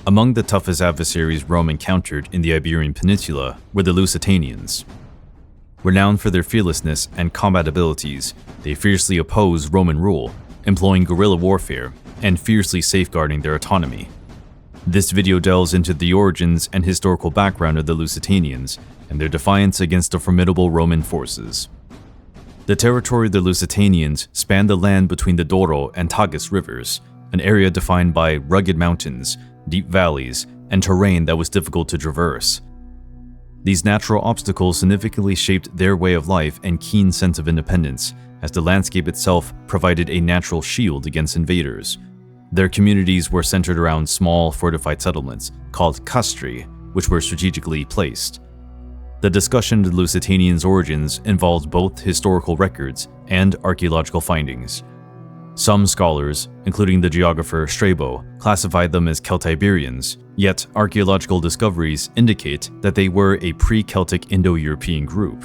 Among the toughest adversaries Rome encountered in the Iberian Peninsula were the Lusitanians. Renowned for their fearlessness and combat abilities, they fiercely opposed Roman rule, employing guerrilla warfare and fiercely safeguarding their autonomy. This video delves into the origins and historical background of the Lusitanians and their defiance against the formidable Roman forces. The territory of the Lusitanians spanned the land between the Douro and Tagus rivers, an area defined by rugged mountains, deep valleys, and terrain that was difficult to traverse. These natural obstacles significantly shaped their way of life and keen sense of independence, as the landscape itself provided a natural shield against invaders. Their communities were centered around small fortified settlements called castri, which were strategically placed. The discussion of the Lusitanians' origins involves both historical records and archaeological findings. Some scholars, including the geographer Strabo, classified them as Celtiberians, yet archaeological discoveries indicate that they were a pre-Celtic Indo-European group.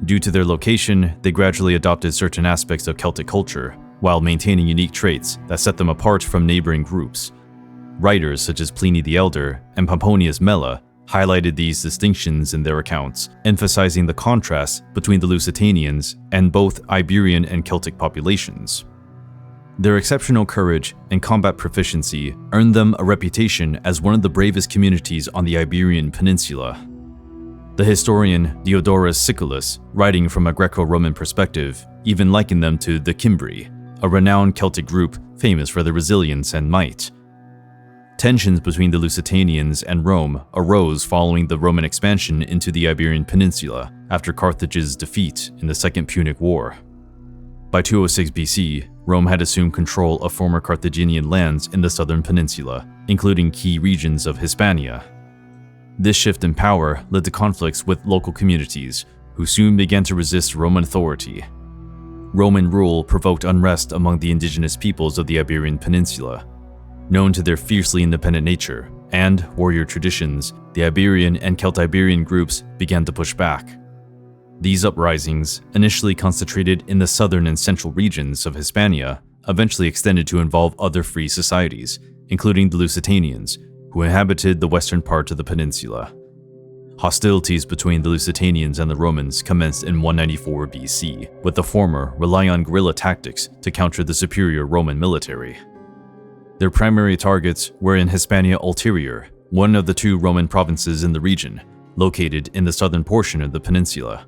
Due to their location, they gradually adopted certain aspects of Celtic culture, while maintaining unique traits that set them apart from neighboring groups. Writers such as Pliny the Elder and Pomponius Mela highlighted these distinctions in their accounts, emphasizing the contrast between the Lusitanians and both Iberian and Celtic populations. Their exceptional courage and combat proficiency earned them a reputation as one of the bravest communities on the Iberian Peninsula. The historian Diodorus Siculus, writing from a Greco-Roman perspective, even likened them to the Cimbri, a renowned Celtic group famous for their resilience and might. Tensions between the Lusitanians and Rome arose following the Roman expansion into the Iberian Peninsula after Carthage's defeat in the Second Punic War. By 206 BC, Rome had assumed control of former Carthaginian lands in the southern peninsula, including key regions of Hispania. This shift in power led to conflicts with local communities, who soon began to resist Roman authority. Roman rule provoked unrest among the indigenous peoples of the Iberian Peninsula. Known to their fiercely independent nature and warrior traditions, the Iberian and Celtiberian groups began to push back. These uprisings, initially concentrated in the southern and central regions of Hispania, eventually extended to involve other free societies, including the Lusitanians, who inhabited the western part of the peninsula. Hostilities between the Lusitanians and the Romans commenced in 194 BC, with the former relying on guerrilla tactics to counter the superior Roman military. Their primary targets were in Hispania Ulterior, one of the two Roman provinces in the region, located in the southern portion of the peninsula.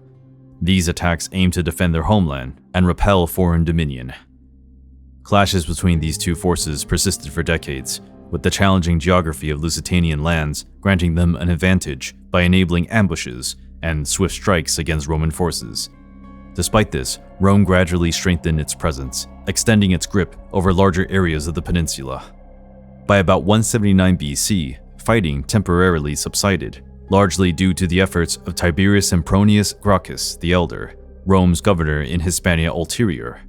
These attacks aimed to defend their homeland and repel foreign dominion. Clashes between these two forces persisted for decades, with the challenging geography of Lusitanian lands granting them an advantage by enabling ambushes and swift strikes against Roman forces. Despite this, Rome gradually strengthened its presence, extending its grip over larger areas of the peninsula. By about 179 BC, fighting temporarily subsided, largely due to the efforts of Tiberius Sempronius Gracchus the Elder, Rome's governor in Hispania Ulterior.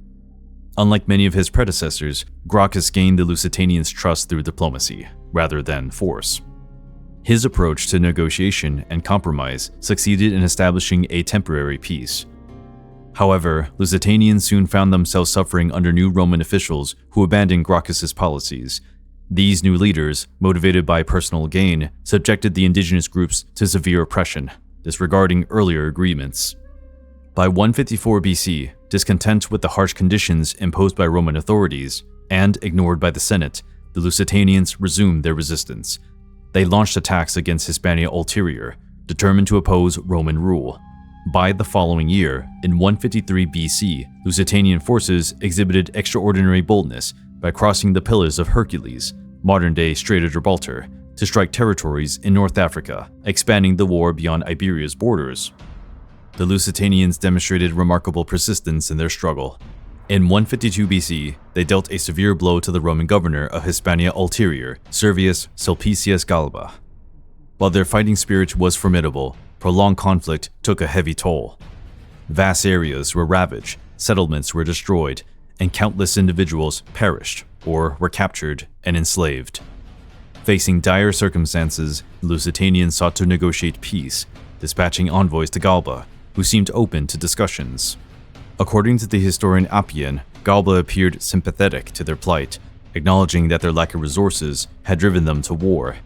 Unlike many of his predecessors, Gracchus gained the Lusitanians' trust through diplomacy, rather than force. His approach to negotiation and compromise succeeded in establishing a temporary peace. However, Lusitanians soon found themselves suffering under new Roman officials who abandoned Gracchus's policies. These new leaders, motivated by personal gain, subjected the indigenous groups to severe oppression, disregarding earlier agreements. By 154 BC, discontent with the harsh conditions imposed by Roman authorities, and ignored by the Senate, the Lusitanians resumed their resistance. They launched attacks against Hispania Ulterior, determined to oppose Roman rule. By the following year, in 153 BC, Lusitanian forces exhibited extraordinary boldness by crossing the Pillars of Hercules, modern-day Strait of Gibraltar, to strike territories in North Africa, expanding the war beyond Iberia's borders. The Lusitanians demonstrated remarkable persistence in their struggle. In 152 BC, they dealt a severe blow to the Roman governor of Hispania Ulterior, Servius Sulpicius Galba. While their fighting spirit was formidable, prolonged conflict took a heavy toll. Vast areas were ravaged, settlements were destroyed, and countless individuals perished or were captured and enslaved. Facing dire circumstances, the Lusitanians sought to negotiate peace, dispatching envoys to Galba, who seemed open to discussions. According to the historian Appian, Galba appeared sympathetic to their plight, acknowledging that their lack of resources had driven them to war.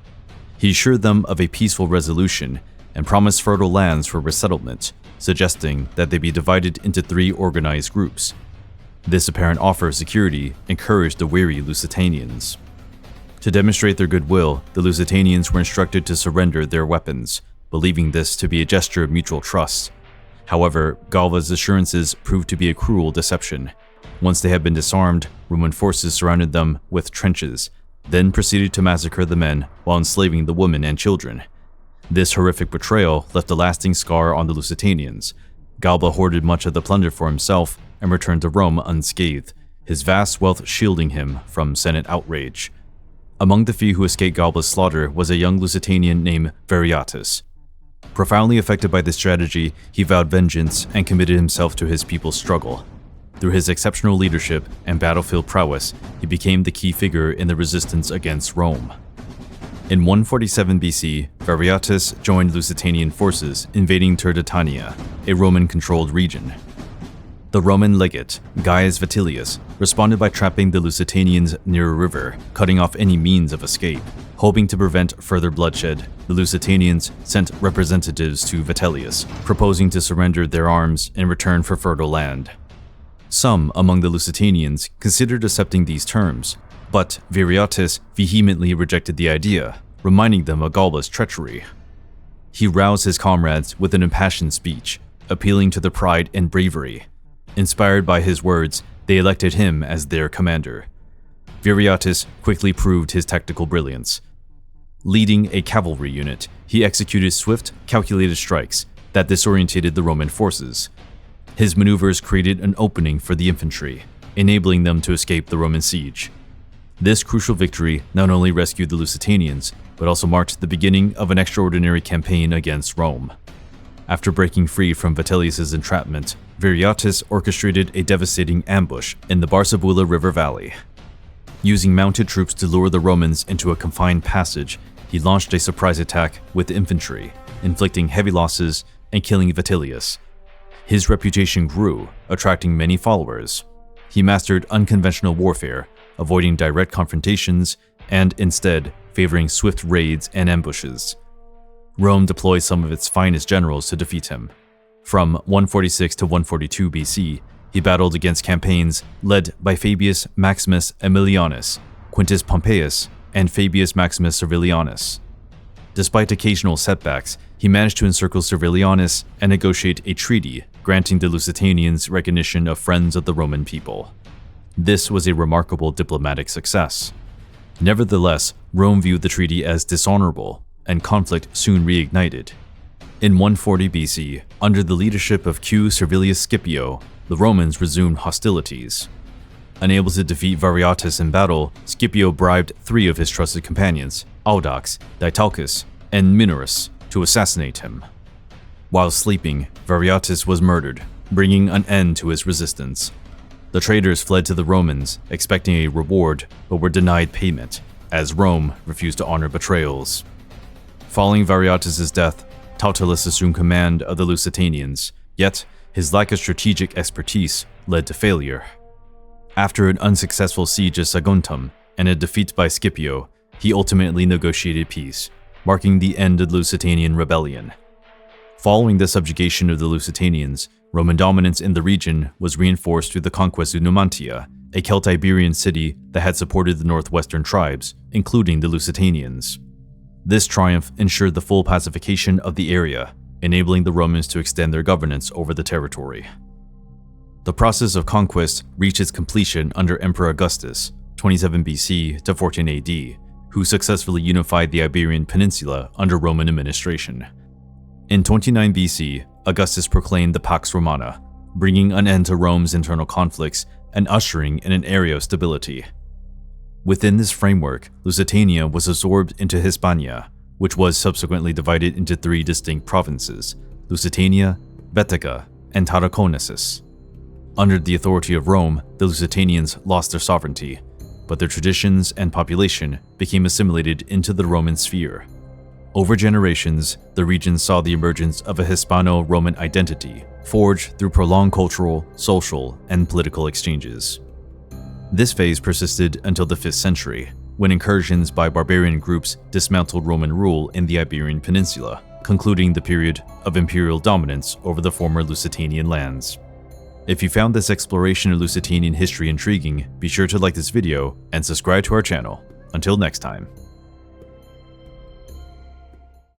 He assured them of a peaceful resolution and promised fertile lands for resettlement, suggesting that they be divided into 3 organized groups. This apparent offer of security encouraged the weary Lusitanians. To demonstrate their goodwill, the Lusitanians were instructed to surrender their weapons, believing this to be a gesture of mutual trust. However, Galba's assurances proved to be a cruel deception. Once they had been disarmed, Roman forces surrounded them with trenches, then proceeded to massacre the men while enslaving the women and children. This horrific betrayal left a lasting scar on the Lusitanians. Galba hoarded much of the plunder for himself and returned to Rome unscathed, his vast wealth shielding him from Senate outrage. Among the few who escaped Galba's slaughter was a young Lusitanian named Viriathus. Profoundly affected by this strategy, he vowed vengeance and committed himself to his people's struggle. Through his exceptional leadership and battlefield prowess, he became the key figure in the resistance against Rome. In 147 BC, Viriathus joined Lusitanian forces invading Turdetania, a Roman-controlled region. The Roman legate, Gaius Vitellius, responded by trapping the Lusitanians near a river, cutting off any means of escape. Hoping to prevent further bloodshed, the Lusitanians sent representatives to Vitellius, proposing to surrender their arms in return for fertile land. Some among the Lusitanians considered accepting these terms, but Viriathus vehemently rejected the idea, reminding them of Galba's treachery. He roused his comrades with an impassioned speech, appealing to their pride and bravery. Inspired by his words, they elected him as their commander. Viriathus quickly proved his tactical brilliance. Leading a cavalry unit, he executed swift, calculated strikes that disorientated the Roman forces. His maneuvers created an opening for the infantry, enabling them to escape the Roman siege. This crucial victory not only rescued the Lusitanians, but also marked the beginning of an extraordinary campaign against Rome. After breaking free from Vitellius' entrapment, Viriathus orchestrated a devastating ambush in the Barsabula River Valley. Using mounted troops to lure the Romans into a confined passage, he launched a surprise attack with infantry, inflicting heavy losses and killing Vitellius. His reputation grew, attracting many followers. He mastered unconventional warfare, avoiding direct confrontations and instead favoring swift raids and ambushes. Rome deployed some of its finest generals to defeat him. From 146 to 142 BC, he battled against campaigns led by Fabius Maximus Aemilianus, Quintus Pompeius, and Fabius Maximus Servilianus. Despite occasional setbacks, he managed to encircle Servilianus and negotiate a treaty granting the Lusitanians recognition of friends of the Roman people. This was a remarkable diplomatic success. Nevertheless, Rome viewed the treaty as dishonorable, and conflict soon reignited. In 140 BC, under the leadership of Q. Servilius Scipio, the Romans resumed hostilities. Unable to defeat Viriathus in battle, Scipio bribed 3 of his trusted companions, Audax, Ditalchus, and Minurus, to assassinate him. While sleeping, Viriathus was murdered, bringing an end to his resistance. The traitors fled to the Romans, expecting a reward, but were denied payment, as Rome refused to honor betrayals. Following Viriathus' death, Tautulus assumed command of the Lusitanians, yet his lack of strategic expertise led to failure. After an unsuccessful siege of Saguntum and a defeat by Scipio, he ultimately negotiated peace, marking the end of the Lusitanian rebellion. Following the subjugation of the Lusitanians, Roman dominance in the region was reinforced through the conquest of Numantia, a Celto-Iberian city that had supported the northwestern tribes, including the Lusitanians. This triumph ensured the full pacification of the area, enabling the Romans to extend their governance over the territory. The process of conquest reached its completion under Emperor Augustus, 27 BC to 14 AD, who successfully unified the Iberian Peninsula under Roman administration. In 29 BC, Augustus proclaimed the Pax Romana, bringing an end to Rome's internal conflicts and ushering in an era of stability. Within this framework, Lusitania was absorbed into Hispania, which was subsequently divided into 3 distinct provinces: Lusitania, Baetica, and Tarraconensis. Under the authority of Rome, the Lusitanians lost their sovereignty, but their traditions and population became assimilated into the Roman sphere. Over generations, the region saw the emergence of a Hispano-Roman identity, forged through prolonged cultural, social, and political exchanges. This phase persisted until the 5th century, when incursions by barbarian groups dismantled Roman rule in the Iberian Peninsula, concluding the period of imperial dominance over the former Lusitanian lands. If you found this exploration of Lusitanian history intriguing, be sure to like this video and subscribe to our channel. Until next time.